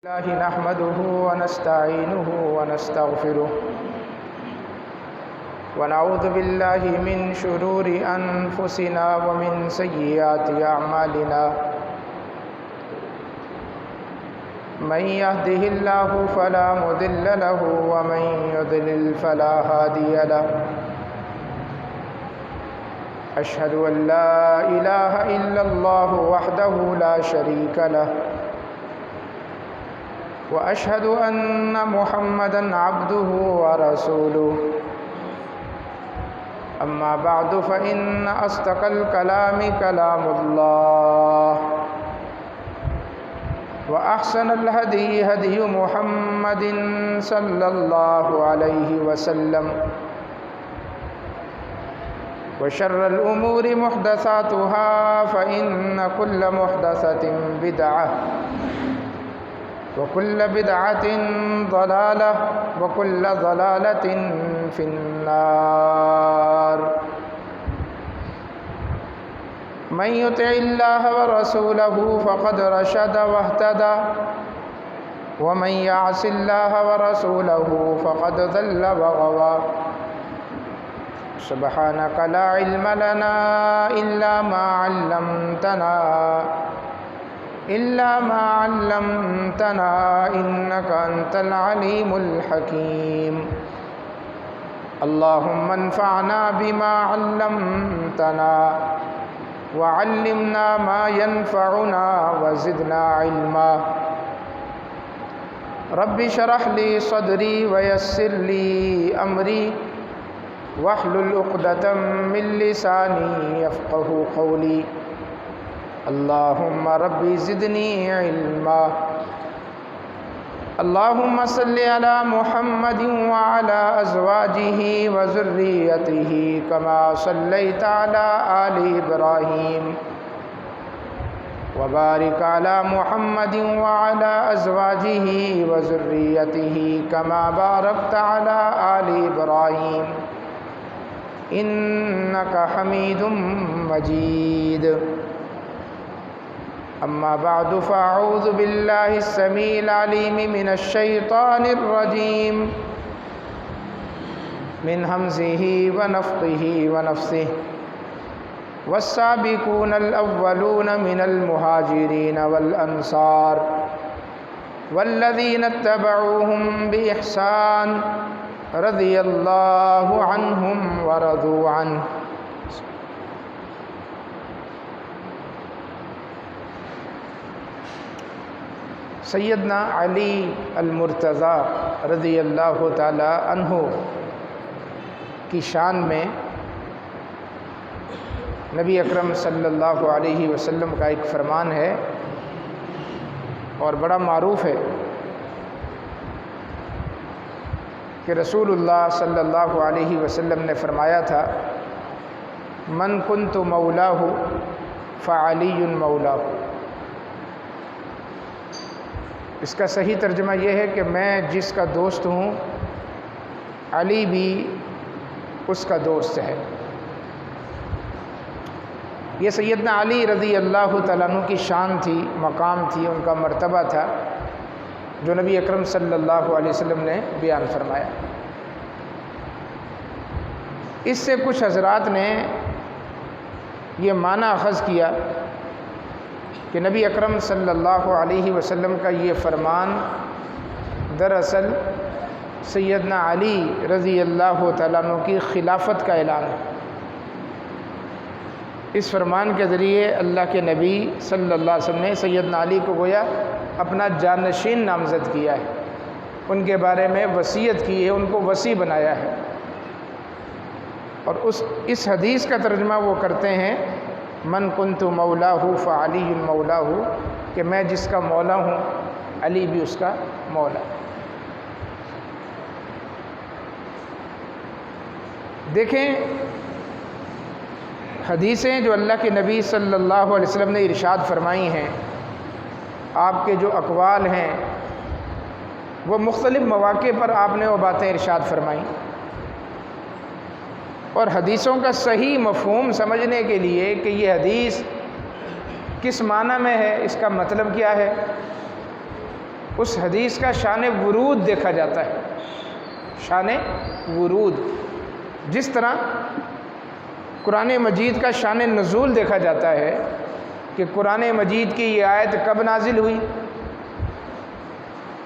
الله نحمده ونستعينه ونستغفره ونعوذ بالله من شرور أنفسنا ومن سيئات أعمالنا من يهده الله فلا مضل له ومن يضلل فلا هادي له أشهد أن لا إله إلا الله وحده لا شريك له وأشهد أن محمدًا عبده ورسوله أما بعد فإن أصدق الكلام كلام الله وأحسن الهدي هدي محمد صلى الله عليه وسلم وشر الأمور محدثاتها فإن كل محدثة بدعة وكل بدعة ضلالة وكل ضلالة في النار من يطع الله ورسوله فقد رشد واهتدى ومن يعص الله ورسوله فقد ضل وغوى سبحانك لا علم لنا إلا ما علمتنا إنك أنت العليم الحكيم اللهم انفعنا بما علمتنا وعلمنا ما ينفعنا وزدنا علما رب اشرح لي صدري ويسر لي أمري واحلل عقدة من لساني يفقه قولي اللهم ربي زدني علما اللهم صل على محمد وعلى أزواجه وذريته كما صليت على آل إبراهيم وبارك على محمد وعلى أزواجه وذريته كما باركت على آل إبراهيم إنك حميد مجيد أما بعد فأعوذ بالله السميع العليم من الشيطان الرجيم من همزه ونفخه ونفثه والسابقون الأولون من المهاجرين والأنصار والذين اتبعوهم بإحسان رضي الله عنهم ورضوا عنه سیدنا علی المرتضیٰ رضی اللہ تعالی عنہ کی شان میں نبی اکرم صلی اللہ علیہ وسلم کا ایک فرمان ہے اور بڑا معروف ہے کہ رسول اللہ صلی اللہ علیہ وسلم نے فرمایا تھا من کنت مولاہ فعلی مولاہ۔ اس کا صحیح ترجمہ یہ ہے کہ میں جس کا دوست ہوں علی بھی اس کا دوست ہے۔ یہ سیدنا علی رضی اللہ تعالیٰ عنہ کی شان تھی، مقام تھی، ان کا مرتبہ تھا جو نبی اکرم صلی اللہ علیہ وسلم نے بیان فرمایا۔ اس سے کچھ حضرات نے یہ معنی اخذ کیا کہ نبی اکرم صلی اللہ علیہ وسلم کا یہ فرمان دراصل سیدنا علی رضی اللہ تعالیٰ عنہ کی خلافت کا اعلان ہے۔ اس فرمان کے ذریعے اللہ کے نبی صلی اللہ علیہ وسلم نے سیدنا علی کو گویا اپنا جانشین نامزد کیا ہے، ان کے بارے میں وصیت کی ہے، ان کو وصی بنایا ہے۔ اور اس حدیث کا ترجمہ وہ کرتے ہیں من کنت مولاہ فعلی مولاہ، کہ میں جس کا مولا ہوں علی بھی اس کا مولا۔ دیکھیں حدیثیں جو اللہ کے نبی صلی اللہ علیہ وسلم نے ارشاد فرمائی ہیں، آپ کے جو اقوال ہیں وہ مختلف مواقع پر آپ نے وہ باتیں ارشاد فرمائیں، اور حدیثوں کا صحیح مفہوم سمجھنے کے لیے کہ یہ حدیث کس معنی میں ہے، اس کا مطلب کیا ہے، اس حدیث کا شان ورود دیکھا جاتا ہے، شان ورود۔ جس طرح قرآن مجید کا شان نزول دیکھا جاتا ہے کہ قرآن مجید کی یہ آیت کب نازل ہوئی،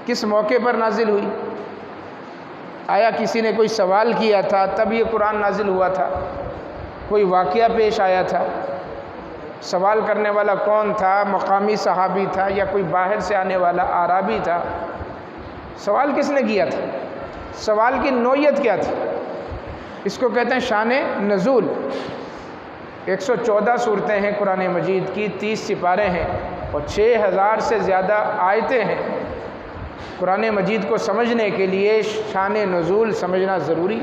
کس موقع پر نازل ہوئی، آیا کسی نے کوئی سوال کیا تھا تب یہ قرآن نازل ہوا تھا، کوئی واقعہ پیش آیا تھا، سوال کرنے والا کون تھا، مقامی صحابی تھا یا کوئی باہر سے آنے والا اعرابی تھا، سوال کس نے کیا تھا، سوال کی نوعیت کیا تھی، اس کو کہتے ہیں شان نزول۔ 114 صورتیں ہیں قرآن مجید کی، 30 سپارے ہیں اور 6000 سے زیادہ آیتیں ہیں۔ قرآن مجید کو سمجھنے کے لیے شان نزول سمجھنا ضروری۔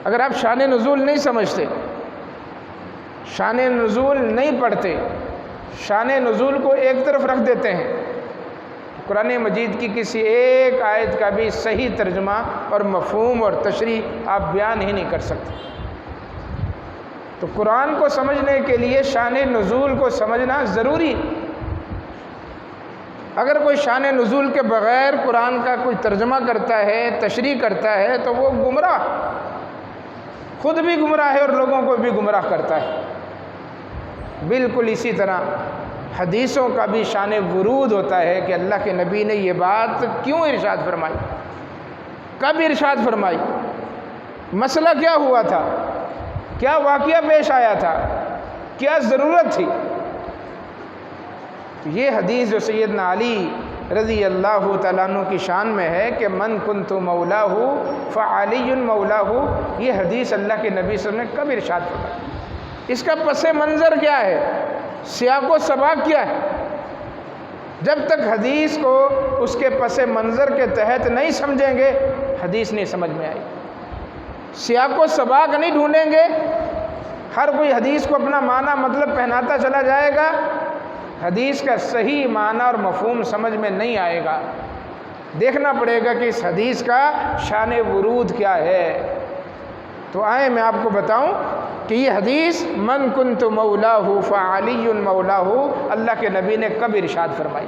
اگر آپ شان نزول نہیں سمجھتے، شان نزول نہیں پڑھتے، شان نزول کو ایک طرف رکھ دیتے ہیں، قرآن مجید کی کسی ایک آیت کا بھی صحیح ترجمہ اور مفہوم اور تشریح آپ بیان ہی نہیں کر سکتے۔ تو قرآن کو سمجھنے کے لیے شان نزول کو سمجھنا ضروری۔ اگر کوئی شان نزول کے بغیر قرآن کا کوئی ترجمہ کرتا ہے، تشریح کرتا ہے، تو وہ گمراہ، خود بھی گمراہ ہے اور لوگوں کو بھی گمراہ کرتا ہے۔ بالکل اسی طرح حدیثوں کا بھی شان ورود ہوتا ہے کہ اللہ کے نبی نے یہ بات کیوں ارشاد فرمائی، کب ارشاد فرمائی، مسئلہ کیا ہوا تھا، کیا واقعہ پیش آیا تھا، کیا ضرورت تھی۔ یہ حدیث جو سیدنا علی رضی اللہ تعالیٰ عنہ کی شان میں ہے کہ من کنت مولاہ فعلی مولاہ، یہ حدیث اللہ کے نبی صلی اللہ علیہ وسلم نے کب ارشاد فرمائی، اس کا پس منظر کیا ہے، سیاق و سباق کیا ہے۔ جب تک حدیث کو اس کے پس منظر کے تحت نہیں سمجھیں گے، حدیث نہیں سمجھ میں آئی۔ سیاق و سباق نہیں ڈھونڈیں گے، ہر کوئی حدیث کو اپنا معنی مطلب پہناتا چلا جائے گا، حدیث کا صحیح معنی اور مفہوم سمجھ میں نہیں آئے گا۔ دیکھنا پڑے گا کہ اس حدیث کا شان ورود کیا ہے۔ تو آئیں میں آپ کو بتاؤں کہ یہ حدیث من کنت مولاہ فعلی مولاہ اللہ کے نبی نے کب ارشاد فرمائی۔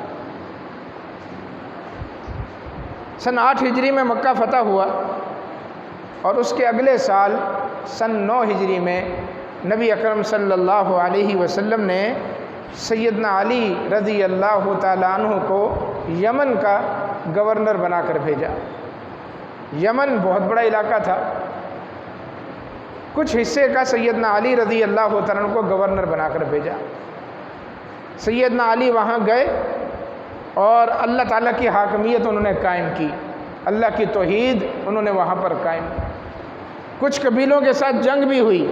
سن 8 ہجری میں مکہ فتح ہوا اور اس کے اگلے سال سن 9 ہجری میں نبی اکرم صلی اللہ علیہ وسلم نے سیدنا علی رضی اللہ تعالیٰ عنہ کو یمن کا گورنر بنا کر بھیجا۔ یمن بہت بڑا علاقہ تھا، کچھ حصے کا سیدنا علی رضی اللہ تعالیٰ عنہ کو گورنر بنا کر بھیجا۔ سیدنا علی وہاں گئے اور اللہ تعالیٰ کی حاکمیت انہوں نے قائم کی، اللہ کی توحید انہوں نے وہاں پر قائم کی۔ کچھ قبیلوں کے ساتھ جنگ بھی ہوئی،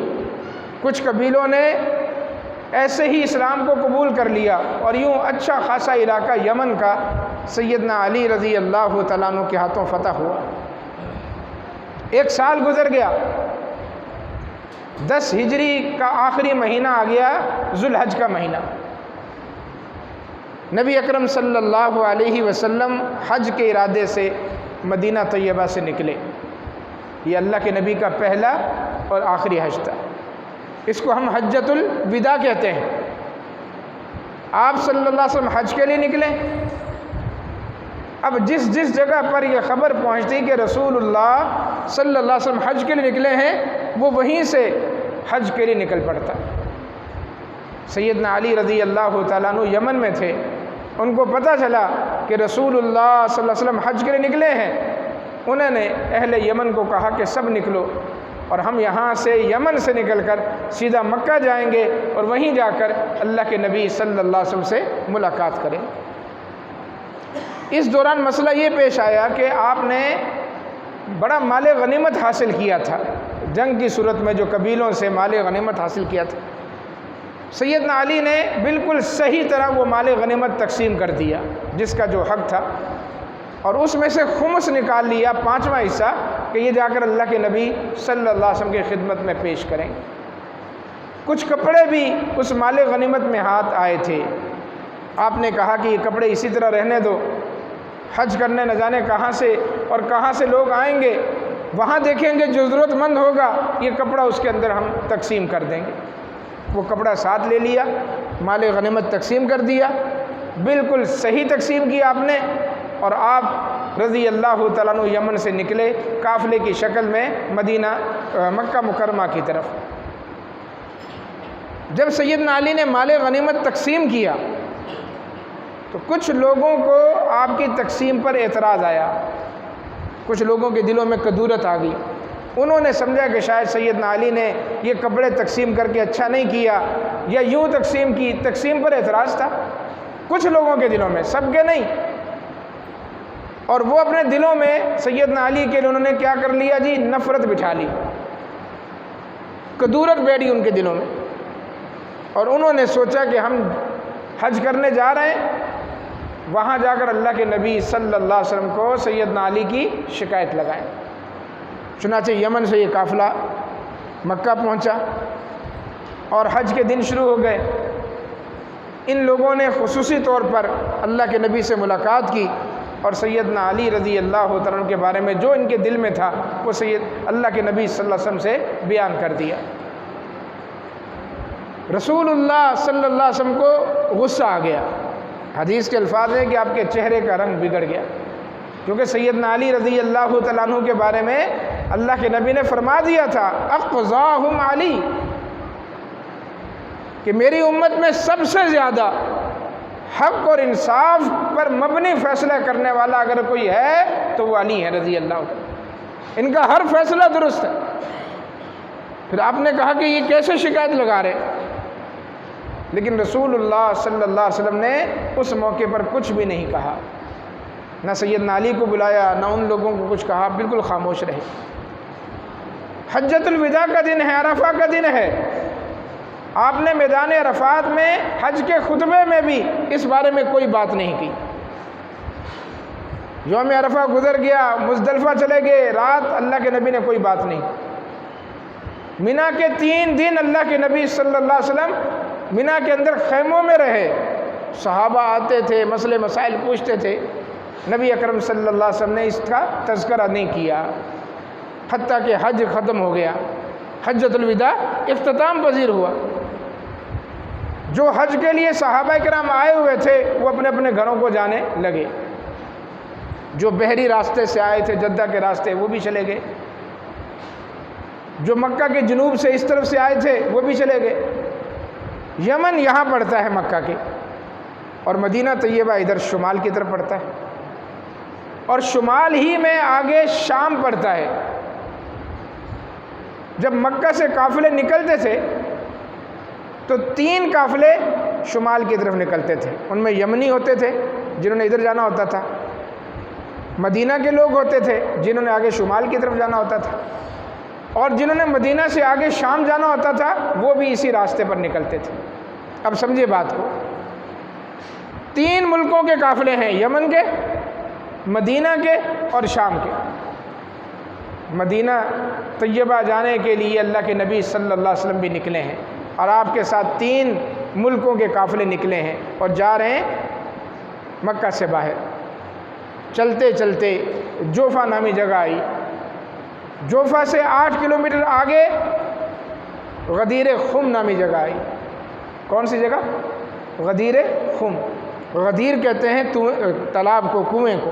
کچھ قبیلوں نے ایسے ہی اسلام کو قبول کر لیا اور یوں اچھا خاصا علاقہ یمن کا سیدنا علی رضی اللہ تعالیٰ عنہ کے ہاتھوں فتح ہوا۔ 1 سال گزر گیا، 10 ہجری کا آخری مہینہ آ گیا، ذو الحج کا مہینہ۔ نبی اکرم صلی اللہ علیہ وسلم حج کے ارادے سے مدینہ طیبہ سے نکلے۔ یہ اللہ کے نبی کا پہلا اور آخری حج تھا، اس کو ہم حجۃ الوداع کہتے ہیں۔ آپ صلی اللہ علیہ وسلم حج کے لیے نکلے۔ اب جس جگہ پر یہ خبر پہنچتی کہ رسول اللہ صلی اللہ علیہ وسلم حج کے لیے نکلے ہیں، وہ وہیں سے حج کے لیے نکل پڑتا۔ سیدنا علی رضی اللہ تعالیٰ عنہ یمن میں تھے، ان کو پتہ چلا کہ رسول اللہ صلی اللہ علیہ وسلم حج کے لیے نکلے ہیں۔ انہوں نے اہل یمن کو کہا کہ سب نکلو اور ہم یہاں سے یمن سے نکل کر سیدھا مکہ جائیں گے اور وہیں جا کر اللہ کے نبی صلی اللہ علیہ وسلم سے ملاقات کریں۔ اس دوران مسئلہ یہ پیش آیا کہ آپ نے بڑا مال غنیمت حاصل کیا تھا، جنگ کی صورت میں جو قبیلوں سے مال غنیمت حاصل کیا تھا، سیدنا علی نے بالکل صحیح طرح وہ مال غنیمت تقسیم کر دیا جس کا جو حق تھا، اور اس میں سے خمس نکال لیا، 5واں حصہ، کہ یہ جا کر اللہ کے نبی صلی اللہ علیہ وسلم کی خدمت میں پیش کریں۔ کچھ کپڑے بھی اس مال غنیمت میں ہاتھ آئے تھے، آپ نے کہا کہ یہ کپڑے اسی طرح رہنے دو، حج کرنے نہ جانے کہاں سے اور کہاں سے لوگ آئیں گے، وہاں دیکھیں گے جو ضرورت مند ہوگا یہ کپڑا اس کے اندر ہم تقسیم کر دیں گے۔ وہ کپڑا ساتھ لے لیا، مال غنیمت تقسیم کر دیا۔ بالکل صحیح تقسیم کی آپ نے، اور آپ رضی اللہ تعالیٰ عنہ یمن سے نکلے قافلے کی شکل میں مدینہ مکہ مکرمہ کی طرف۔ جب سیدنا علی نے مال غنیمت تقسیم کیا تو کچھ لوگوں کو آپ کی تقسیم پر اعتراض آیا، کچھ لوگوں کے دلوں میں کدورت آ گئی۔ انہوں نے سمجھا کہ شاید سیدنا علی نے یہ کپڑے تقسیم کر کے اچھا نہیں کیا، یا یوں تقسیم کی، تقسیم پر اعتراض تھا کچھ لوگوں کے دلوں میں، سب کے نہیں۔ اور وہ اپنے دلوں میں سیدنا علی کے لیے انہوں نے کیا کر لیا جی، نفرت بٹھا لی، کدورت بیٹھی ان کے دلوں میں، اور انہوں نے سوچا کہ ہم حج کرنے جا رہے ہیں، وہاں جا کر اللہ کے نبی صلی اللہ علیہ وسلم کو سیدنا علی کی شکایت لگائیں۔ چنانچہ یمن سے یہ قافلہ مکہ پہنچا اور حج کے دن شروع ہو گئے۔ ان لوگوں نے خصوصی طور پر اللہ کے نبی سے ملاقات کی اور سیدنا علی رضی اللہ تعالیٰ عنہ کے بارے میں جو ان کے دل میں تھا وہ اللہ کے نبی صلی اللہ علیہ وسلم سے بیان کر دیا۔ رسول اللہ صلی اللہ علیہ وسلم کو غصہ آ گیا۔ حدیث کے الفاظ ہیں کہ آپ کے چہرے کا رنگ بگڑ گیا، کیونکہ سیدنا علی رضی اللہ تعالیٰ عنہ کے بارے میں اللہ کے نبی نے فرما دیا تھا اقضاہم علی، کہ میری امت میں سب سے زیادہ حق اور انصاف پر مبنی فیصلہ کرنے والا اگر کوئی ہے تو وہ علی ہے رضی اللہ عنہ، ان کا ہر فیصلہ درست ہے۔ پھر آپ نے کہا کہ یہ کیسے شکایت لگا رہے، لیکن رسول اللہ صلی اللہ علیہ وسلم نے اس موقع پر کچھ بھی نہیں کہا، نہ سیدنا علی کو بلایا، نہ ان لوگوں کو کچھ کہا، بالکل خاموش رہے۔ حجۃ الوداع کا دن ہے، عرفہ کا دن ہے، آپ نے میدان عرفات میں حج کے خطبے میں بھی اس بارے میں کوئی بات نہیں کی۔ یوم عرفہ گزر گیا، مزدلفہ چلے گئے، رات اللہ کے نبی نے کوئی بات نہیں۔ مینا کے 3 دن اللہ کے نبی صلی اللہ علیہ وسلم مینا کے اندر خیموں میں رہے، صحابہ آتے تھے، مسئلے مسائل پوچھتے تھے، نبی اکرم صلی اللہ علیہ وسلم نے اس کا تذکرہ نہیں کیا، حتیٰ کہ حج ختم ہو گیا، حجۃ الوداع اختتام پذیر ہوا۔ جو حج کے لیے صحابہ کرام آئے ہوئے تھے وہ اپنے اپنے گھروں کو جانے لگے، جو بحری راستے سے آئے تھے جدہ کے راستے وہ بھی چلے گئے، جو مکہ کے جنوب سے اس طرف سے آئے تھے وہ بھی چلے گئے۔ یمن یہاں پڑتا ہے مکہ کے، اور مدینہ طیبہ ادھر شمال کی طرف پڑتا ہے، اور شمال ہی میں آگے شام پڑتا ہے۔ جب مکہ سے قافلے نکلتے تھے تو 3 قافلے شمال کی طرف نکلتے تھے، ان میں یمنی ہوتے تھے جنہوں نے ادھر جانا ہوتا تھا، مدینہ کے لوگ ہوتے تھے جنہوں نے آگے شمال کی طرف جانا ہوتا تھا، اور جنہوں نے مدینہ سے آگے شام جانا ہوتا تھا وہ بھی اسی راستے پر نکلتے تھے۔ اب سمجھے بات کو، 3 ملکوں کے قافلے ہیں، یمن کے، مدینہ کے اور شام کے۔ مدینہ طیبہ جانے کے لیے اللہ کے نبی صلی اللہ علیہ وسلم بھی نکلے ہیں، اور آپ کے ساتھ 3 ملکوں کے قافلے نکلے ہیں اور جا رہے ہیں مکہ سے باہر۔ چلتے چلتے جوفا نامی جگہ آئی، جوفا سے 8 کلومیٹر آگے غدیر خم نامی جگہ آئی۔ کون سی جگہ؟ غدیر خم۔ غدیر کہتے ہیں تالاب کو، کنویں کو۔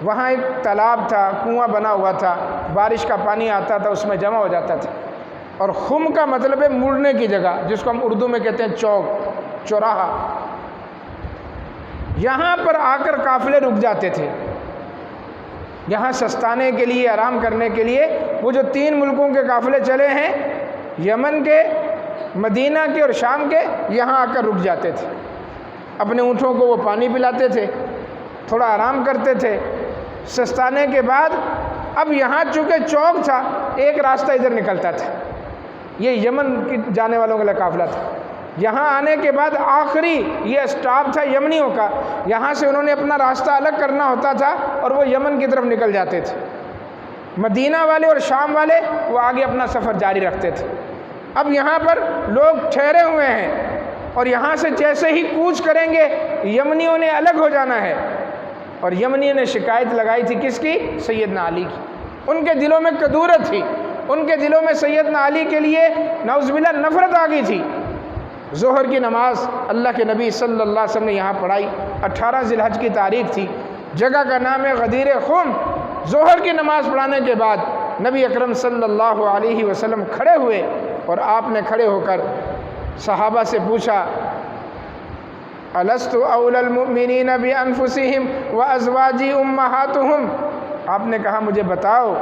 وہاں ایک تالاب تھا، کنواں بنا ہوا تھا، بارش کا پانی آتا تھا اس میں جمع ہو جاتا تھا، اور خم کا مطلب ہے مڑنے کی جگہ، جس کو ہم اردو میں کہتے ہیں چوک، چوراہا۔ یہاں پر آ کر قافلے رک جاتے تھے، یہاں سستانے کے لیے، آرام کرنے کے لیے۔ وہ جو 3 ملکوں کے قافلے چلے ہیں، یمن کے، مدینہ کے اور شام کے، یہاں آ کر رک جاتے تھے۔ اپنے اونٹوں کو وہ پانی پلاتے تھے، تھوڑا آرام کرتے تھے۔ سستانے کے بعد اب یہاں چونکہ چوک تھا، ایک راستہ ادھر نکلتا تھا، یہ یمن کی جانے والوں کا قافلہ تھا۔ یہاں آنے کے بعد آخری یہ اسٹاپ تھا یمنیوں کا، یہاں سے انہوں نے اپنا راستہ الگ کرنا ہوتا تھا اور وہ یمن کی طرف نکل جاتے تھے۔ مدینہ والے اور شام والے وہ آگے اپنا سفر جاری رکھتے تھے۔ اب یہاں پر لوگ ٹھہرے ہوئے ہیں، اور یہاں سے جیسے ہی کوچ کریں گے یمنیوں نے الگ ہو جانا ہے۔ اور یمنیوں نے شکایت لگائی تھی کس کی؟ سیدنا علی کی۔ ان کے دلوں میں کدورت تھی، ان کے دلوں میں سیدنا علی کے لیے نعوذ باللہ نفرت آ گئی تھی۔ ظہر کی نماز اللہ کے نبی صلی اللہ علیہ وسلم نے یہاں پڑھائی۔ 18 ذی الحج کی تاریخ تھی، جگہ کا نام ہے غدیر خم۔ ظہر کی نماز پڑھانے کے بعد نبی اکرم صلی اللہ علیہ وسلم کھڑے ہوئے اور آپ نے کھڑے ہو کر صحابہ سے پوچھا، الست اول المؤمنین بانفسہم وازواجی امہاتہم، آپ نے کہا مجھے بتاؤ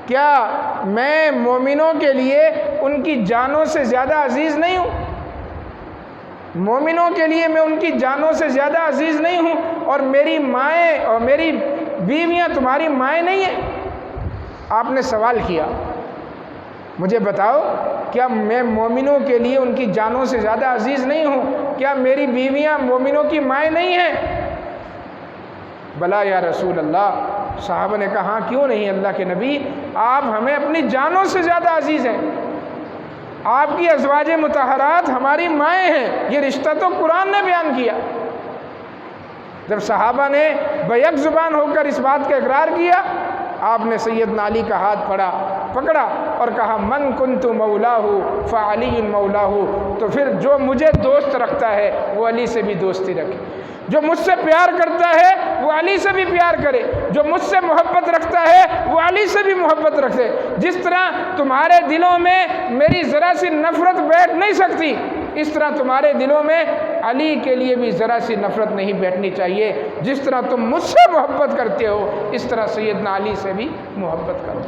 کیا میں مومنوں کے لیے ان کی جانوں سے زیادہ عزیز نہیں ہوں؟ مومنوں کے لیے میں ان کی جانوں سے زیادہ عزیز نہیں ہوں، اور میری مائیں اور میری بیویاں تمہاری مائیں نہیں ہیں؟ آپ نے سوال کیا، مجھے بتاؤ کیا میں مومنوں کے لیے ان کی جانوں سے زیادہ عزیز نہیں ہوں؟ کیا میری بیویاں مومنوں کی مائیں نہیں ہیں؟ بلا یا رسول اللہ، صحابہ نے کہا ہاں کیوں نہیں اللہ کے نبی، آپ ہمیں اپنی جانوں سے زیادہ عزیز ہیں، آپ کی ازواج مطہرات ہماری مائیں ہیں، یہ رشتہ تو قرآن نے بیان کیا۔ جب صحابہ نے بیک زبان ہو کر اس بات کا اقرار کیا، آپ نے سیدنا علی کا ہاتھ پکڑا اور کہا من کنت مولاہ فعلی مولاہ، تو پھر جو مجھے دوست رکھتا ہے وہ علی سے بھی دوستی رکھے، جو مجھ سے پیار کرتا ہے وہ علی سے بھی پیار کرے، جو مجھ سے محبت رکھتا ہے وہ علی سے بھی محبت رکھے۔ جس طرح تمہارے دلوں میں میری ذرا سی نفرت بیٹھ نہیں سکتی، اس طرح تمہارے دلوں میں علی کے لیے بھی ذرا سی نفرت نہیں بیٹھنی چاہیے۔ جس طرح تم مجھ سے محبت کرتے ہو اس طرح سیدنا علی سے بھی محبت کرو۔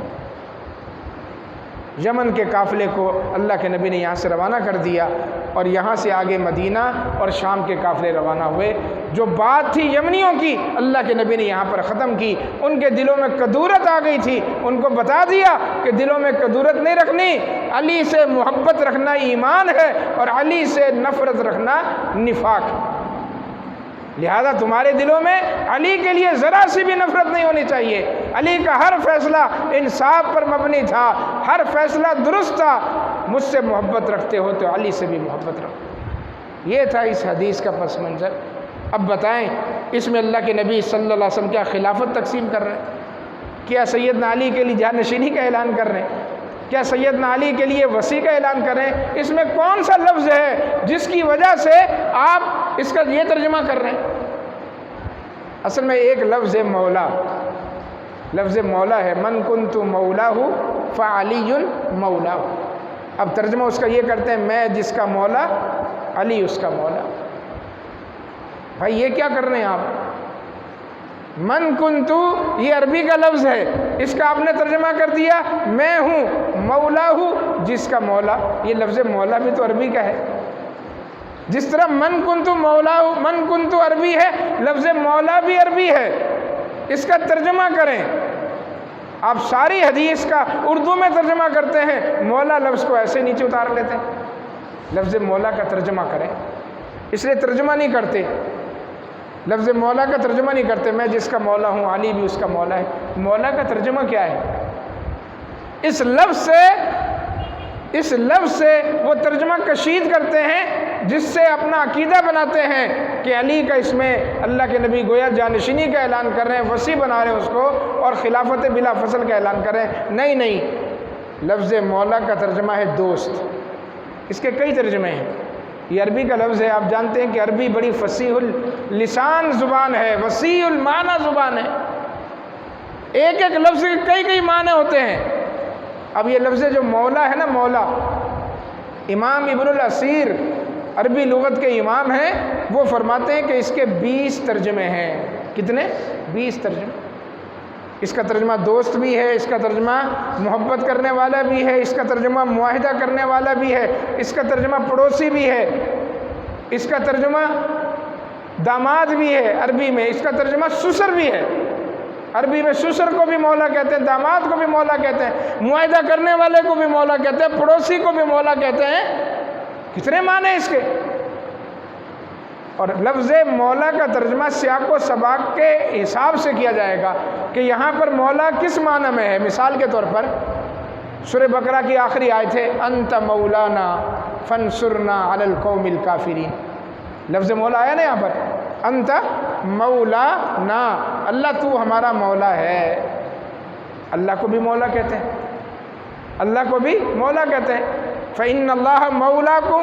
یمن کے قافلے کو اللہ کے نبی نے یہاں سے روانہ کر دیا، اور یہاں سے آگے مدینہ اور شام کے قافلے روانہ ہوئے۔ جو بات تھی یمنیوں کی اللہ کے نبی نے یہاں پر ختم کی۔ ان کے دلوں میں کدورت آ گئی تھی، ان کو بتا دیا کہ دلوں میں کدورت نہیں رکھنی، علی سے محبت رکھنا ایمان ہے اور علی سے نفرت رکھنا نفاق ہے۔ لہذا تمہارے دلوں میں علی کے لیے ذرا سی بھی نفرت نہیں ہونی چاہیے۔ علی کا ہر فیصلہ انصاف پر مبنی تھا، ہر فیصلہ درست تھا۔ مجھ سے محبت رکھتے ہو تو علی سے بھی محبت رکھو۔ یہ تھا اس حدیث کا پس منظر۔ اب بتائیں اس میں اللہ کے نبی صلی اللہ علیہ وسلم کیا خلافت تقسیم کر رہے ہیں؟ کیا سیدنا علی کے لیے جانشینی کا اعلان کر رہے ہیں؟ کیا سیدنا علی کے لیے وصی کا اعلان کر رہے ہیں؟ اس میں کون سا لفظ ہے جس کی وجہ سے آپ اس کا یہ ترجمہ کر رہے ہیں؟ اصل میں ایک لفظ ہے مولا، لفظ مولا ہے، من کنت مولاہ فعلی مولاہ۔ اب ترجمہ اس کا یہ کرتے ہیں میں جس کا مولا علی اس کا مولا۔ بھائی یہ کیا کر رہے ہیں آپ؟ من کنتو یہ عربی کا لفظ ہے، اس کا آپ نے ترجمہ کر دیا میں ہوں مولا ہوں جس کا مولا۔ یہ لفظ مولا بھی تو عربی کا ہے۔ جس طرح من کنتو مولا ہوں، من کنتو عربی ہے، لفظ مولا بھی عربی ہے، اس کا ترجمہ کریں۔ آپ ساری حدیث کا اردو میں ترجمہ کرتے ہیں، مولا لفظ کو ایسے نیچے اتار لیتے ہیں۔ لفظ مولا کا ترجمہ کریں، اس لیے ترجمہ نہیں کرتے، لفظ مولا کا ترجمہ نہیں کرتے میں جس کا مولا ہوں علی بھی اس کا مولا ہے۔ مولا کا ترجمہ کیا ہے؟ اس لفظ سے وہ ترجمہ کشید کرتے ہیں جس سے اپنا عقیدہ بناتے ہیں کہ علی کا اس میں اللہ کے نبی گویا جانشینی کا اعلان کر رہے ہیں، وصی بنا رہے ہیں اس کو، اور خلافت بلا فصل کا اعلان کر رہے ہیں۔ نہیں، لفظ مولا کا ترجمہ ہے دوست۔ اس کے کئی ترجمے ہیں، یہ عربی کا لفظ ہے۔ آپ جانتے ہیں کہ عربی بڑی فصیح اللسان زبان ہے، وسیع المعنی زبان ہے، ایک ایک لفظ کے کئی کئی معنی ہوتے ہیں۔ اب یہ لفظ جو مولا ہے نا، مولا، امام ابن الاسیر عربی لغت کے امام ہیں، وہ فرماتے ہیں کہ اس کے 20 ترجمے ہیں۔ کتنے؟ 20 ترجمے۔ اس کا ترجمہ دوست بھی ہے، اس کا ترجمہ محبت کرنے والا بھی ہے، اس کا ترجمہ معاہدہ کرنے والا بھی ہے، اس کا ترجمہ پڑوسی بھی ہے، اس کا ترجمہ داماد بھی ہے عربی میں، اس کا ترجمہ سسر بھی ہے۔ عربی میں سسر کو بھی مولا کہتے ہیں، داماد کو بھی مولا کہتے ہیں، معاہدہ کرنے والے کو بھی مولا کہتے ہیں، پڑوسی کو بھی مولا کہتے ہیں۔ کتنے معنی اس کے؟ اور لفظ مولا کا ترجمہ سیاق و سباق کے حساب سے کیا جائے گا کہ یہاں پر مولا کس معنی میں ہے۔ مثال کے طور پر سورہ بقرہ کی آخری آیت ہے انت مولانا فانصرنا علی القوم الکافرین۔ لفظ مولا آیا نا یہاں پر، انت مولانا، اللہ تو ہمارا مولا ہے۔ اللہ کو بھی مولا کہتے ہیں، اللہ کو بھی مولا کہتے ہیں۔ فإن اللہ مولاکم،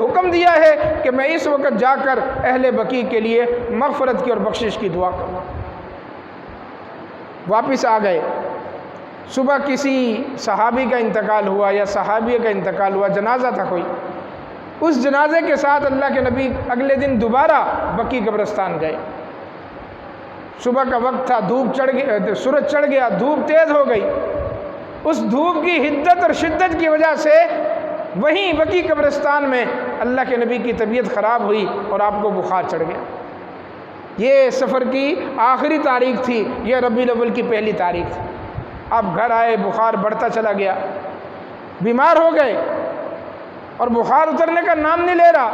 حکم دیا ہے کہ میں اس وقت جا کر اہل بقیع کے لیے مغفرت کی اور بخشش کی دعا کروں۔ واپس آ گئے۔ صبح کسی صحابی کا انتقال ہوا یا صحابیہ کا انتقال ہوا، جنازہ تھا کوئی، اس جنازے کے ساتھ اللہ کے نبی اگلے دن دوبارہ بقیع قبرستان گئے۔ صبح کا وقت تھا، دھوپ چڑھ گیا، سورج چڑھ گیا، دھوپ تیز ہو گئی۔ اس دھوپ کی حدت اور شدت کی وجہ سے وہیں بقیع قبرستان میں اللہ کے نبی کی طبیعت خراب ہوئی اور آپ کو بخار چڑھ گیا۔ یہ سفر کی آخری تاریخ تھی، یہ ربیع الاول کی پہلی تاریخ تھی۔ آپ گھر آئے، بخار بڑھتا چلا گیا، بیمار ہو گئے اور بخار اترنے کا نام نہیں لے رہا۔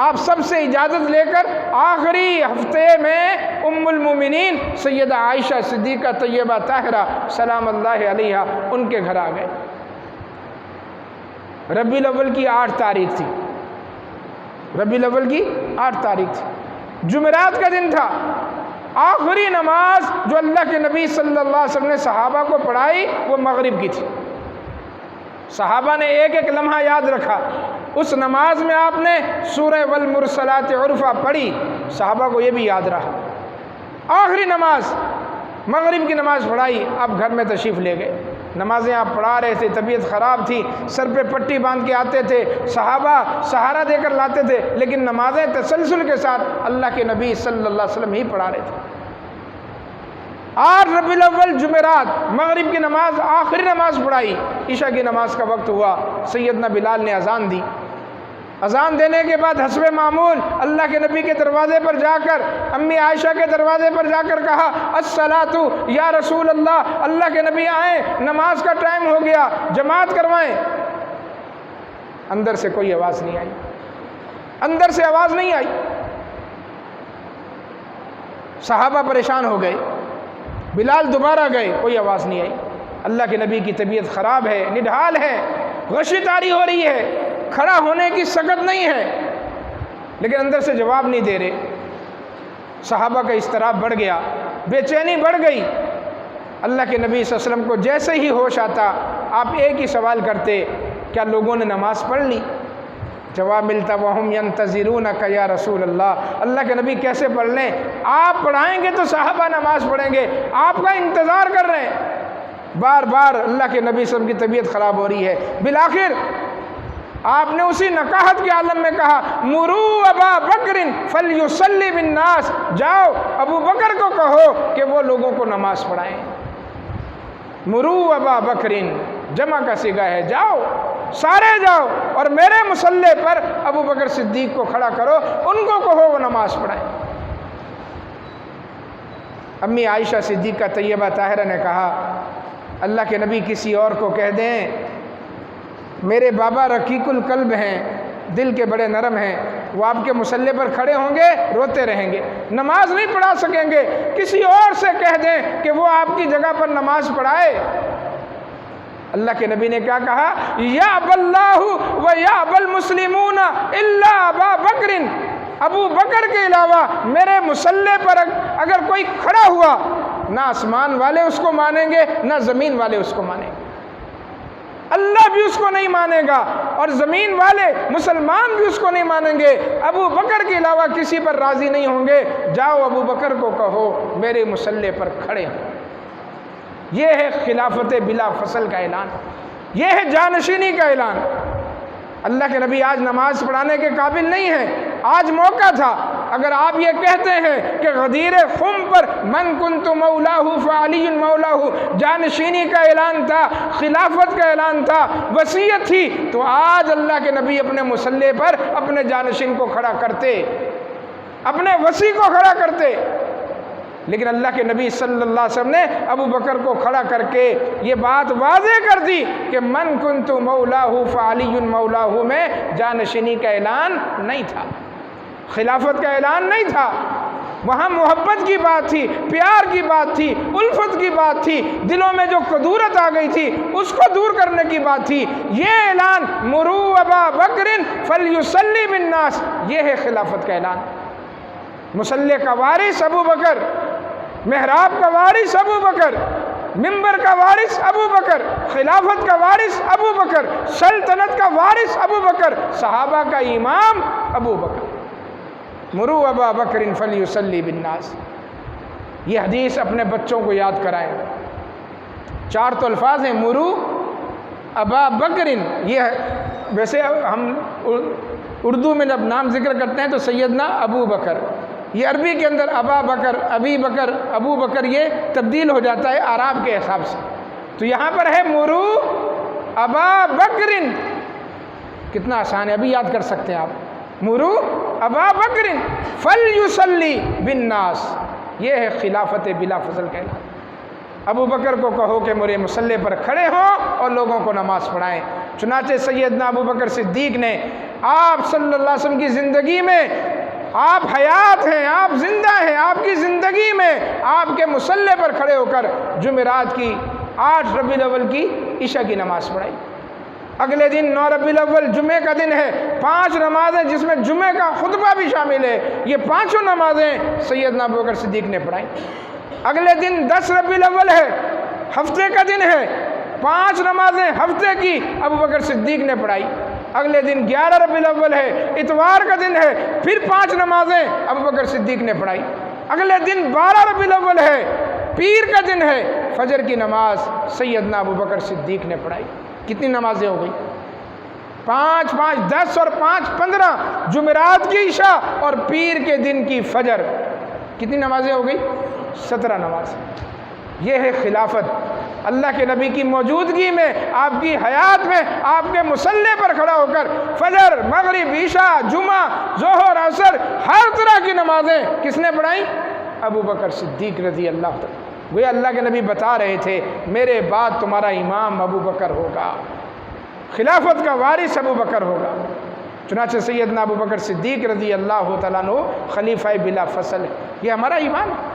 آپ سب سے اجازت لے کر آخری ہفتے میں ام المومنین سیدہ عائشہ صدیقہ طیبہ طاہرہ سلام اللہ علیہا ان کے گھر آ گئے۔ ربیع الاول کی 8 تاریخ تھی، ربیع الاول کی 8 تاریخ تھی، جمعرات کا دن تھا۔ آخری نماز جو اللہ کے نبی صلی اللہ علیہ وسلم نے صحابہ کو پڑھائی وہ مغرب کی تھی۔ صحابہ نے ایک ایک لمحہ یاد رکھا۔ اس نماز میں آپ نے سورہ والمرسلات عرفا پڑھی، صحابہ کو یہ بھی یاد رہا۔ آخری نماز مغرب کی نماز پڑھائی، آپ گھر میں تشریف لے گئے۔ نمازیں آپ پڑھا رہے تھے، طبیعت خراب تھی، سر پہ پٹی باندھ کے آتے تھے، صحابہ سہارا دے کر لاتے تھے، لیکن نمازیں تسلسل کے ساتھ اللہ کے نبی صلی اللہ علیہ وسلم ہی پڑھا رہے تھے۔ 8 ربیع الاول جمعرات مغرب کی نماز آخری نماز پڑھائی، عشاء کی نماز کا وقت ہوا، سیدنا بلال نے اذان دی۔ اذان دینے کے بعد حسب معمول اللہ کے نبی کے دروازے پر جا کر، امی عائشہ کے دروازے پر جا کر کہا الصلاۃ یا رسول اللہ، اللہ کے نبی آئیں، نماز کا ٹائم ہو گیا، جماعت کروائیں۔ اندر سے کوئی آواز نہیں آئی، اندر سے آواز نہیں آئی۔ صحابہ پریشان ہو گئے، بلال دوبارہ گئے، کوئی آواز نہیں آئی۔ اللہ کے نبی کی طبیعت خراب ہے، نڈھال ہے، غشی طاری ہو رہی ہے، کھڑا ہونے کی سکت نہیں ہے، لیکن اندر سے جواب نہیں دے رہے۔ صحابہ کا اضطراب بڑھ گیا، بے چینی بڑھ گئی۔ اللہ کے نبی صلی اللہ علیہ وسلم کو جیسے ہی ہوش آتا آپ ایک ہی سوال کرتے، کیا لوگوں نے نماز پڑھ لی؟ جواب ملتا وَهُمْ يَنْتَظِرُونَكَ یا رسول اللہ، اللہ کے نبی کیسے پڑھ لیں؟ آپ پڑھائیں گے تو صحابہ نماز پڑھیں گے، آپ کا انتظار کر رہے ہیں۔ بار بار اللہ کے نبی صلی اللہ علیہ وسلم کی طبیعت خراب ہو رہی ہے۔ بالآخر آپ نے اسی نقاہت کے عالم میں کہا مروا ابا بکر فلیصلی بالناس، جاؤ ابو بکر کو کہو کہ وہ لوگوں کو نماز پڑھائیں۔ مروا ابا بکر جمع کا صیغہ ہے، جاؤ سارے جاؤ اور میرے مصلی پر ابو بکر صدیق کو کھڑا کرو، ان کو کہو وہ نماز پڑھائیں۔ امی عائشہ صدیقہ طیبہ طاہرہ نے کہا اللہ کے نبی کسی اور کو کہہ دیں، میرے بابا رقیق القلب ہیں، دل کے بڑے نرم ہیں، وہ آپ کے مصلی پر کھڑے ہوں گے، روتے رہیں گے، نماز نہیں پڑھا سکیں گے، کسی اور سے کہہ دیں کہ وہ آپ کی جگہ پر نماز پڑھائے۔ اللہ کے نبی نے کیا کہا یأبی اللہ و یأبی المسلمون الا ابا بکر، ابو بکر کے علاوہ میرے مصلی پر اگر کوئی کھڑا ہوا، نہ آسمان والے اس کو مانیں گے نہ زمین والے اس کو مانیں گے، اللہ بھی اس کو نہیں مانے گا اور زمین والے مسلمان بھی اس کو نہیں مانیں گے، ابو بکر کے علاوہ کسی پر راضی نہیں ہوں گے، جاؤ ابو بکر کو کہو میرے مصلی پر کھڑے ہوں۔ یہ ہے خلافت بلا فصل کا اعلان، یہ ہے جانشینی کا اعلان۔ اللہ کے نبی آج نماز پڑھانے کے قابل نہیں ہیں، آج موقع تھا۔ اگر آپ یہ کہتے ہیں کہ غدیر خم پر من کنت مولاہ فعلی مولاہ، جانشینی کا اعلان تھا، خلافت کا اعلان تھا، وصیت تھی، تو آج اللہ کے نبی اپنے مصلی پر اپنے جانشین کو کھڑا کرتے، اپنے وصی کو کھڑا کرتے، لیکن اللہ کے نبی صلی اللہ علیہ وسلم نے ابو بکر کو کھڑا کر کے یہ بات واضح کر دی کہ من کنت مولاہ فعلی مولاہ میں جانشینی کا اعلان نہیں تھا، خلافت کا اعلان نہیں تھا، وہاں محبت کی بات تھی، پیار کی بات تھی، الفت کی بات تھی، دلوں میں جو کدورت آ گئی تھی اس کو دور کرنے کی بات تھی۔ یہ اعلان مروا ابا بکر فلیصلی بالناس، یہ ہے خلافت کا اعلان۔ مصلی کا وارث ابو بکر، محراب کا وارث ابو بکر، منبر کا وارث ابو بکر، خلافت کا وارث ابو بکر، سلطنت کا وارث ابو بکر، صحابہ کا امام ابو بکر۔ مرو ابا بکر فلیصلی بالناس، یہ حدیث اپنے بچوں کو یاد کرائیں۔ 4 تو الفاظ ہیں، مرو ابا بکر، یہ ویسے ہم اردو میں جب نام ذکر کرتے ہیں تو سیدنا ابو بکر، یہ عربی کے اندر ابا بکر، ابی بکر، ابو بکر یہ تبدیل ہو جاتا ہے اعراب کے حساب سے، تو یہاں پر ہے مرو ابا بکر، کتنا آسان ہے، ابھی یاد کر سکتے ہیں آپ، مرو ابا بکر فلیصلی بالناس، یہ ہے خلافت بلا فضل کہنا۔ ابو بکر کو کہو کہ میرے مصلی پر کھڑے ہوں اور لوگوں کو نماز پڑھائیں۔ چنانچہ سیدنا ابو بکر صدیق نے آپ صلی اللہ علیہ وسلم کی زندگی میں، آپ حیات ہیں، آپ زندہ ہیں، آپ کی زندگی میں آپ کے مصلی پر کھڑے ہو کر جمعرات کی 8 ربیع الاول کی عشاء کی نماز پڑھائی۔ اگلے دن 9 ربیع الاول جمعے کا دن ہے، 5 نمازیں جس میں جمعے کا خطبہ بھی شامل ہے، یہ 5 نمازیں سیدنا ابو بکر صدیق نے پڑھائیں۔ اگلے دن 10 ربیع الاول ہے، ہفتے کا دن ہے، 5 نمازیں ہفتے کی ابو بکر صدیق نے پڑھائی۔ اگلے دن 11 ربیع الاول ہے، اتوار کا دن ہے، پھر 5 نمازیں ابو بکر صدیق نے پڑھائی۔ اگلے دن 12 ربیع الاول ہے، پیر کا دن ہے، فجر کی نماز سیدنا ابو بکر صدیق نے پڑھائی۔ کتنی نمازیں ہو گئی؟ 5 5 10 اور 5 15، جمعرات کی عشاء اور پیر کے دن کی فجر، کتنی نمازیں ہو گئی؟ 17 نماز۔ یہ ہے خلافت، اللہ کے نبی کی موجودگی میں، آپ کی حیات میں، آپ کے مصلی پر کھڑا ہو کر فجر، مغرب، عشاء، جمعہ، ظہر، عصر، ہر طرح کی نمازیں کس نے پڑھائیں؟ ابو بکر صدیق رضی اللہ عنہ۔ وہ اللہ کے نبی بتا رہے تھے میرے بعد تمہارا امام ابو بکر ہوگا، خلافت کا وارث ابو بکر ہوگا۔ چنانچہ سیدنا ابو بکر صدیق رضی اللہ تعالیٰ عنہ خلیفہ بلا فصل ہے، یہ ہمارا ایمان ہے۔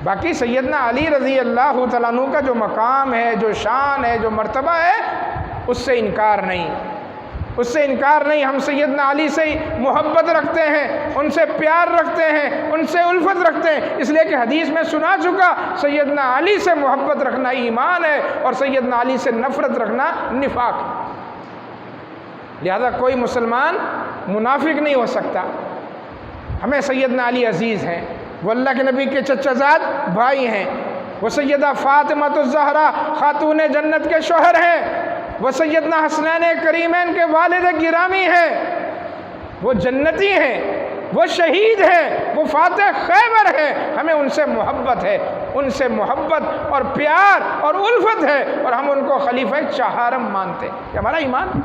باقی سیدنا علی رضی اللہ تعالیٰ عنہ کا جو مقام ہے، جو شان ہے، جو مرتبہ ہے، اس سے انکار نہیں، اس سے انکار نہیں۔ ہم سیدنا علی سے محبت رکھتے ہیں، ان سے پیار رکھتے ہیں، ان سے الفت رکھتے ہیں، اس لیے کہ حدیث میں سنا چکا سیدنا علی سے محبت رکھنا ایمان ہے اور سیدنا علی سے نفرت رکھنا نفاق ہے۔ لہذا کوئی مسلمان منافق نہیں ہو سکتا۔ ہمیں سیدنا علی عزیز ہیں، وہ اللہ کے نبی کے چچا زاد بھائی ہیں، وہ سیدہ فاطمہ الزہرا خاتون جنت کے شوہر ہیں، وہ سیدنا حسنین کریمین کے والد گرامی ہیں، وہ جنتی ہیں، وہ شہید ہیں، وہ فاتح خیبر ہیں۔ ہمیں ان سے محبت ہے، ان سے محبت اور پیار اور الفت ہے، اور ہم ان کو خلیفہ چہارم مانتے ہیں۔ یہ ہمارا ایمان،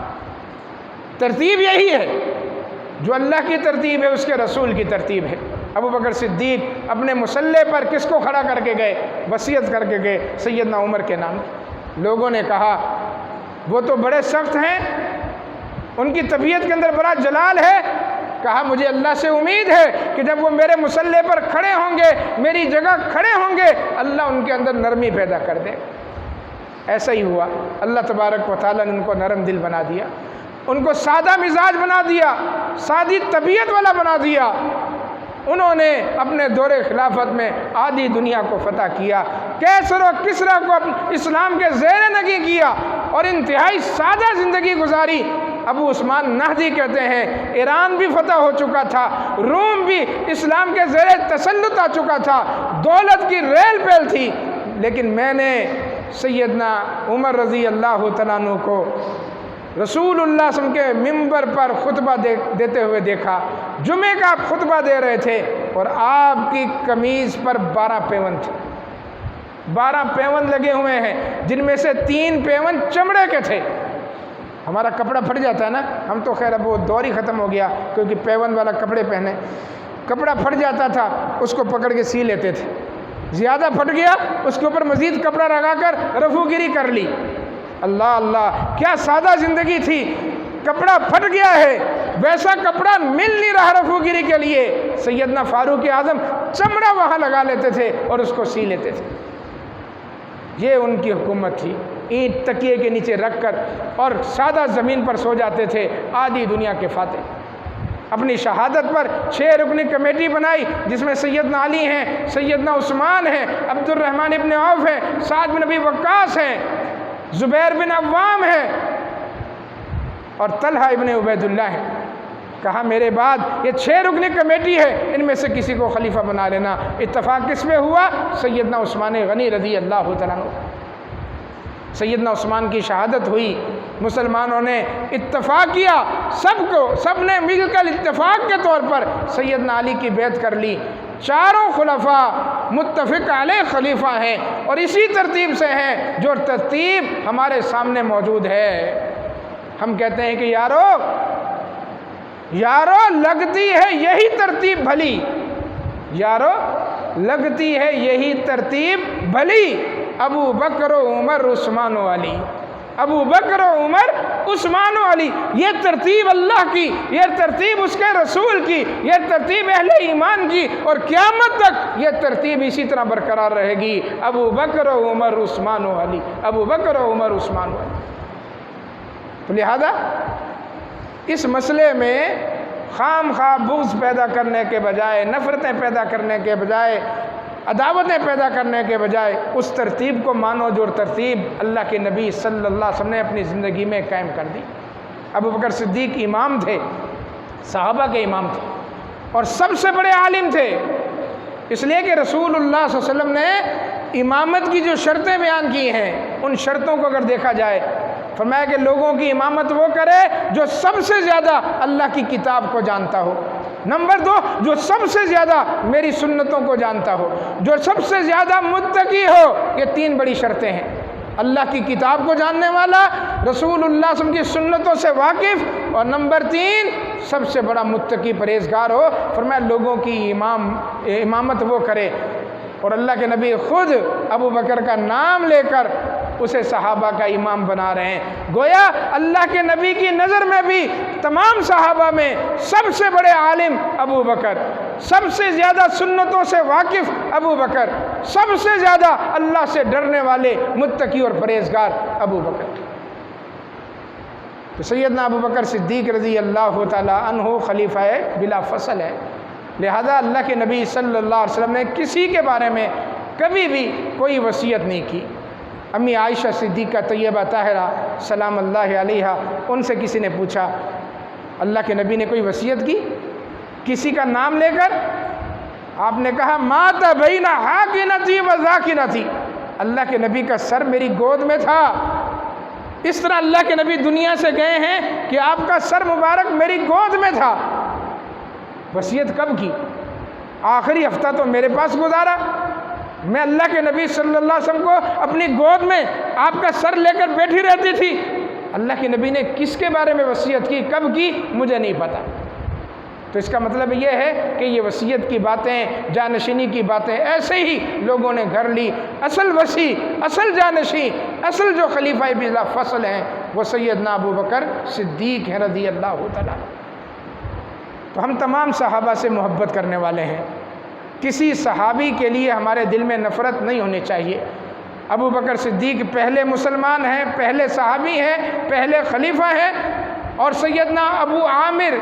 ترتیب یہی ہے، جو اللہ کی ترتیب ہے اس کے رسول کی ترتیب ہے۔ ابو بکر صدیق اپنے مصلی پر کس کو کھڑا کر کے گئے؟ وصیت کر کے گئے سیدنا عمر کے نام کی۔ لوگوں نے کہا وہ تو بڑے سخت ہیں، ان کی طبیعت کے اندر بڑا جلال ہے۔ کہا مجھے اللہ سے امید ہے کہ جب وہ میرے مصلی پر کھڑے ہوں گے، میری جگہ کھڑے ہوں گے، اللہ ان کے اندر نرمی پیدا کر دے۔ ایسا ہی ہوا، اللہ تبارک و تعالیٰ نے ان کو نرم دل بنا دیا، ان کو سادہ مزاج بنا دیا، سادی طبیعت والا بنا دیا۔ انہوں نے اپنے دور خلافت میں آدھی دنیا کو فتح کیا، کیسر و کسریٰ کو اسلام کے زیر نگی کیا، اور انتہائی سادہ زندگی گزاری۔ ابو عثمان نہدی کہتے ہیں ایران بھی فتح ہو چکا تھا، روم بھی اسلام کے زیر تسلط آ چکا تھا، دولت کی ریل پیل تھی، لیکن میں نے سیدنا عمر رضی اللہ تعالیٰ عنہ کو رسول اللہ صلی اللہ علیہ وسلم کے ممبر پر خطبہ دیتے ہوئے دیکھا۔ جمعے کا آپ خطبہ دے رہے تھے اور آپ کی قمیض پر 12 پیوند تھے، 12 پیوند لگے ہوئے ہیں، جن میں سے 3 پیوند چمڑے کے تھے۔ ہمارا کپڑا پھٹ جاتا ہے نا، ہم تو خیر اب وہ دور ہی ختم ہو گیا کیونکہ پیوند والا کپڑے پہنے، کپڑا پھٹ جاتا تھا اس کو پکڑ کے سی لیتے تھے، زیادہ پھٹ گیا اس کے اوپر مزید کپڑا لگا کر رفو گیری کر لی۔ اللہ اللہ، کیا سادہ زندگی تھی۔ کپڑا پھٹ گیا ہے، ویسا کپڑا مل نہیں رہا رفو گیری کے لیے، سیدنا فاروق اعظم چمڑا وہاں لگا لیتے تھے اور اس کو سی لیتے تھے۔ یہ ان کی حکومت تھی، اینٹ تکیے کے نیچے رکھ کر اور سادہ زمین پر سو جاتے تھے، آدھی دنیا کے فاتح۔ اپنی شہادت پر 6 رکنی کمیٹی بنائی، جس میں سیدنا علی ہیں، سیدنا عثمان ہیں، عبد الرحمن ابن عوف ہیں، سعد بن ابی وقاص ہیں، زبیر بن عوام ہیں اور طلحہ ابن عبید اللہ ہیں۔ کہا میرے بعد یہ 6 رکنی کمیٹی ہے، ان میں سے کسی کو خلیفہ بنا لینا۔ اتفاق کس میں ہوا؟ سیدنا عثمان غنی رضی اللہ تعالیٰ عنہ۔ سیدنا عثمان کی شہادت ہوئی، مسلمانوں نے اتفاق کیا، سب نے مل کر اتفاق کے طور پر سیدنا علی کی بیعت کر لی۔ چاروں خلفاء متفق علیہ خلیفہ ہیں اور اسی ترتیب سے ہیں جو ترتیب ہمارے سامنے موجود ہے۔ ہم کہتے ہیں کہ یارو لگتی ہے یہی ترتیب بھلی، یارو لگتی ہے یہی ترتیب بھلی، ابو بکر و عمر عثمان و علی، ابو بکر و عمر عثمان و علی، یہ ترتیب اللہ کی، یہ ترتیب اس کے رسول کی، یہ ترتیب اہل ایمان کی، اور قیامت تک یہ ترتیب اسی طرح برقرار رہے گی، ابو بکر و عمر عثمان و علی، ابو بکر و عمر عثمان و علی۔ تو لہذا اس مسئلے میں خام خواہ بغض پیدا کرنے کے بجائے، نفرتیں پیدا کرنے کے بجائے، عداوتیں پیدا کرنے کے بجائے اس ترتیب کو مانو جو ترتیب اللہ کے نبی صلی اللہ علیہ وسلم نے اپنی زندگی میں قائم کر دی۔ ابو بکر صدیق امام تھے، صحابہ کے امام تھے اور سب سے بڑے عالم تھے، اس لیے کہ رسول اللہ صلی اللہ علیہ وسلم نے امامت کی جو شرطیں بیان کی ہیں، ان شرطوں کو اگر دیکھا جائے، فرمایا کہ لوگوں کی امامت وہ کرے جو سب سے زیادہ اللہ کی کتاب کو جانتا ہو، نمبر 2 جو سب سے زیادہ میری سنتوں کو جانتا ہو، جو سب سے زیادہ متقی ہو۔ یہ 3 بڑی شرطیں ہیں، اللہ کی کتاب کو جاننے والا، رسول اللہ صلی اللہ علیہ وسلم کی سنتوں سے واقف، اور نمبر 3 سب سے بڑا متقی پرہیزگار ہو۔ فرمایا لوگوں کی امامت وہ کرے، اور اللہ کے نبی خود ابو بکر کا نام لے کر اسے صحابہ کا امام بنا رہے ہیں۔ گویا اللہ کے نبی کی نظر میں بھی تمام صحابہ میں سب سے بڑے عالم ابو بکر، سب سے زیادہ سنتوں سے واقف ابو بکر، سب سے زیادہ اللہ سے ڈرنے والے متقی اور پرہیزگار ابو بکر۔ تو سیدنا ابو بکر صدیق رضی اللہ تعالی عنہ خلیفہ بلا فصل ہے، لہذا اللہ کے نبی صلی اللہ علیہ وسلم نے کسی کے بارے میں کبھی بھی کوئی وصیت نہیں کی۔ امی عائشہ صدیقہ طیبہ طاہرہ سلام اللہ علیہ، ان سے کسی نے پوچھا اللہ کے نبی نے کوئی وصیت کی کسی کا نام لے کر؟ آپ نے کہا مات بین حاکنتی و ذاکرتی، اللہ کے نبی کا سر میری گود میں تھا۔ اس طرح اللہ کے نبی دنیا سے گئے ہیں کہ آپ کا سر مبارک میری گود میں تھا۔ وصیت کب کی؟ آخری ہفتہ تو میرے پاس گزارا، میں اللہ کے نبی صلی اللہ علیہ وسلم کو اپنی گود میں آپ کا سر لے کر بیٹھی رہتی تھی۔ اللہ کے نبی نے کس کے بارے میں وصیت کی، کب کی، مجھے نہیں پتا۔ تو اس کا مطلب یہ ہے کہ یہ وصیت کی باتیں، جانشینی کی باتیں ایسے ہی لوگوں نے گھر لی۔ اصل وصی، اصل جانشین، اصل جو خلیفہ بلا فصل ہیں وہ سیدنا ابو بکر صدیق ہیں رضی اللہ تعالیٰ۔ تو ہم تمام صحابہ سے محبت کرنے والے ہیں، کسی صحابی کے لیے ہمارے دل میں نفرت نہیں ہونی چاہیے۔ ابو بکر صدیق پہلے مسلمان ہیں، پہلے صحابی ہیں، پہلے خلیفہ ہیں، اور سیدنا ابو عامر،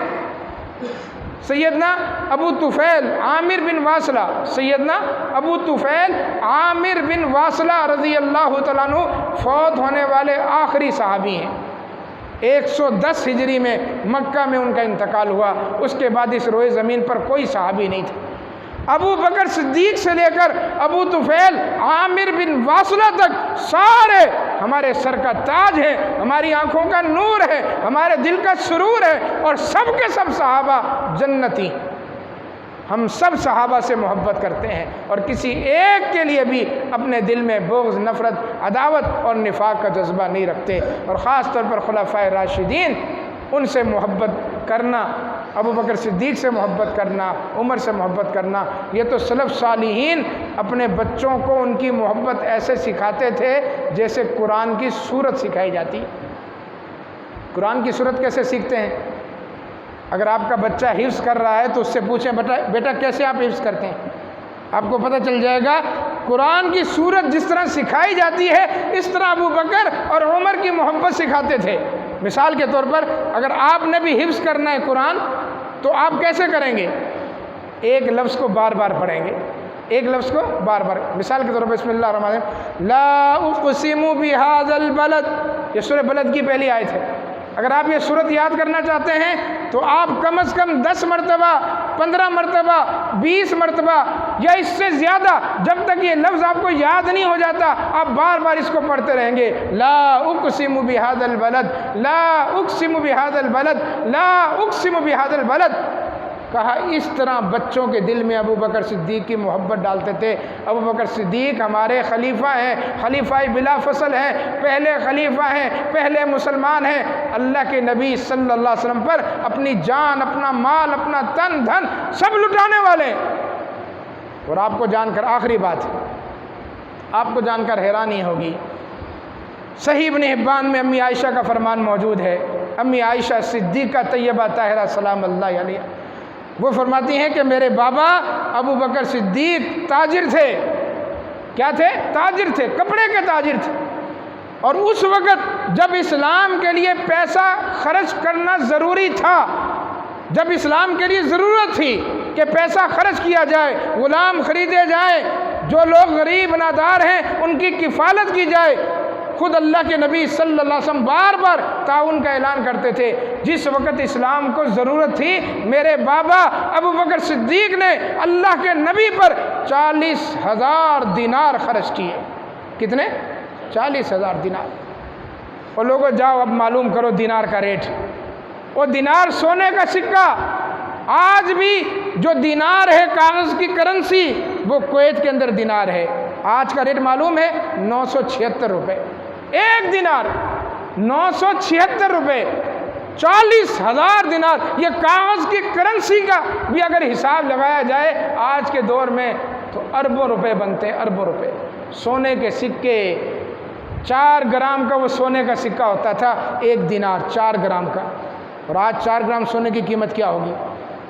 سیدنا ابو طفیل عامر بن واصلہ، سیدنا ابو طفیل عامر بن واصلہ رضی اللہ تعالیٰ عنہ فوت ہونے والے آخری صحابی ہیں۔ 110 ہجری میں مکہ میں ان کا انتقال ہوا، اس کے بعد اس روئے زمین پر کوئی صحابی نہیں تھا۔ ابو بکر صدیق سے لے کر ابو طفیل عامر بن واصلہ تک سارے ہمارے سر کا تاج ہے، ہماری آنکھوں کا نور ہے، ہمارے دل کا سرور ہے، اور سب کے سب صحابہ جنتی۔ ہم سب صحابہ سے محبت کرتے ہیں اور کسی ایک کے لیے بھی اپنے دل میں بغض، نفرت، عداوت اور نفاق کا جذبہ نہیں رکھتے، اور خاص طور پر خلفائے راشدین، ان سے محبت کرنا، ابو بکر صدیق سے محبت کرنا، عمر سے محبت کرنا، یہ تو سلف صالحین اپنے بچوں کو ان کی محبت ایسے سکھاتے تھے جیسے قرآن کی سورت سکھائی جاتی۔ قرآن کی سورت کیسے سیکھتے ہیں؟ اگر آپ کا بچہ حفظ کر رہا ہے تو اس سے پوچھیں بیٹا کیسے آپ حفظ کرتے ہیں؟ آپ کو پتہ چل جائے گا قرآن کی سورت جس طرح سکھائی جاتی ہے اس طرح ابو بکر اور عمر کی محبت سکھاتے تھے۔ مثال کے طور پر اگر آپ نے بھی حفظ کرنا ہے قرآن تو آپ کیسے کریں گے؟ ایک لفظ کو بار بار پڑھیں گے، ایک لفظ کو بار بار. مثال کے طور پر بسم اللہ الرحمن الرحیم، لا اقسم بہذا البلد، یہ سورہ بلد کی پہلی آیت ہے. اگر آپ یہ سورت یاد کرنا چاہتے ہیں تو آپ کم از کم 10 مرتبہ، 15 مرتبہ، 20 مرتبہ یا اس سے زیادہ، جب تک یہ لفظ آپ کو یاد نہیں ہو جاتا آپ بار بار اس کو پڑھتے رہیں گے. لا اقسم بہذا البلد، لا اقسم بہذا البلد، لا اقسم بہذا البلد. کہا اس طرح بچوں کے دل میں ابو بکر صدیق کی محبت ڈالتے تھے. ابو بکر صدیق ہمارے خلیفہ ہیں، خلیفہ بلا فصل ہیں، پہلے خلیفہ ہیں، پہلے مسلمان ہیں. اللہ کے نبی صلی اللہ علیہ وسلم پر اپنی جان، اپنا مال، اپنا تن دھن سب لٹانے والے. اور آپ کو جان کر، آخری بات آپ کو جان کر حیرانی ہوگی، صحیح ابن حبان میں امی عائشہ کا فرمان موجود ہے. امی عائشہ صدیقہ طیبہ طاہرہ سلام اللہ علیہ، وہ فرماتی ہیں کہ میرے بابا ابو بکر صدیق تاجر تھے. کیا تھے؟ تاجر تھے، کپڑے کے تاجر تھے. اور اس وقت جب اسلام کے لیے پیسہ خرچ کرنا ضروری تھا، جب اسلام کے لیے ضرورت تھی کہ پیسہ خرچ کیا جائے، غلام خریدے جائیں، جو لوگ غریب نادار ہیں ان کی کفالت کی جائے، خود اللہ کے نبی صلی اللہ علیہ وسلم بار بار تعاون کا اعلان کرتے تھے. جس وقت اسلام کو ضرورت تھی، میرے بابا ابو بکر صدیق نے اللہ کے نبی پر 40,000 دینار خرچ کیے. کتنے؟ 40,000 دینار. اور لوگوں جاؤ اب معلوم کرو دینار کا ریٹ. وہ دینار سونے کا سکہ، آج بھی جو دینار ہے کاغذ کی کرنسی، وہ کویت کے اندر دینار ہے. آج کا ریٹ معلوم ہے 976 روپے. ایک دینار 976 روپے، 40,000 دینار. یہ کاغذ کی کرنسی کا بھی اگر حساب لگایا جائے آج کے دور میں تو اربوں روپے بنتے، اربوں روپے. سونے کے سکے، 4 گرام کا وہ سونے کا سکہ ہوتا تھا، ایک دینار 4 گرام کا. اور آج 4 گرام سونے کی قیمت کیا ہوگی؟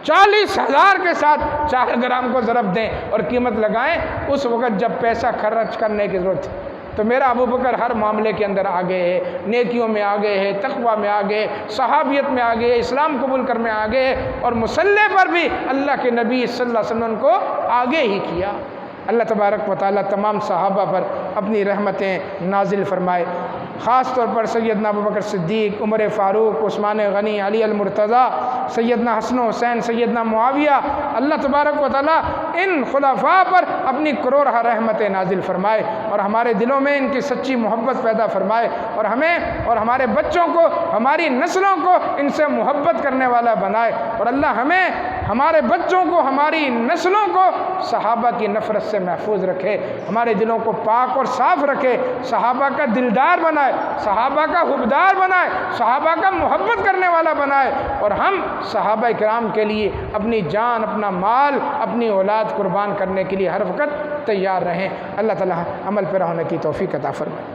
40,000 کے ساتھ 4 گرام کو ضرب دیں اور قیمت لگائیں. اس وقت جب پیسہ خرچ کرنے کی ضرورت تھی تو میرا ابو بکر ہر معاملے کے اندر آگے ہے، نیکیوں میں آگے ہے، تقوی میں آگے، صحابیت میں آگے، اسلام قبول کرنے میں آگے ہے. اور مصلی پر بھی اللہ کے نبی صلی اللہ علیہ وسلم کو آگے ہی کیا. اللہ تبارک و تعالیٰ تمام صحابہ پر اپنی رحمتیں نازل فرمائے. خاص طور پر سیدنا ابو بکر صدیق، عمر فاروق، عثمان غنی، علی المرتضیٰ، سیدنا حسن و حسین، سیدنا معاویہ، اللہ تبارک و تعالیٰ ان خلفاء پر اپنی کروڑہ رحمتیں نازل فرمائے اور ہمارے دلوں میں ان کی سچی محبت پیدا فرمائے اور ہمیں اور ہمارے بچوں کو، ہماری نسلوں کو ان سے محبت کرنے والا بنائے. اور اللہ ہمیں، ہمارے بچوں کو، ہماری نسلوں کو صحابہ کی نفرت سے محفوظ رکھے، ہمارے دلوں کو پاک اور صاف رکھے، صحابہ کا دلدار بنائے، صحابہ کا حبدار بنائے، صحابہ کا محبت کرنے والا بنائے. اور ہم صحابہ کرام کے لیے اپنی جان، اپنا مال، اپنی اولاد قربان کرنے کے لیے ہر وقت تیار رہیں. اللہ تعالی عمل پیرا ہونے کی توفیق عطا فرمائے.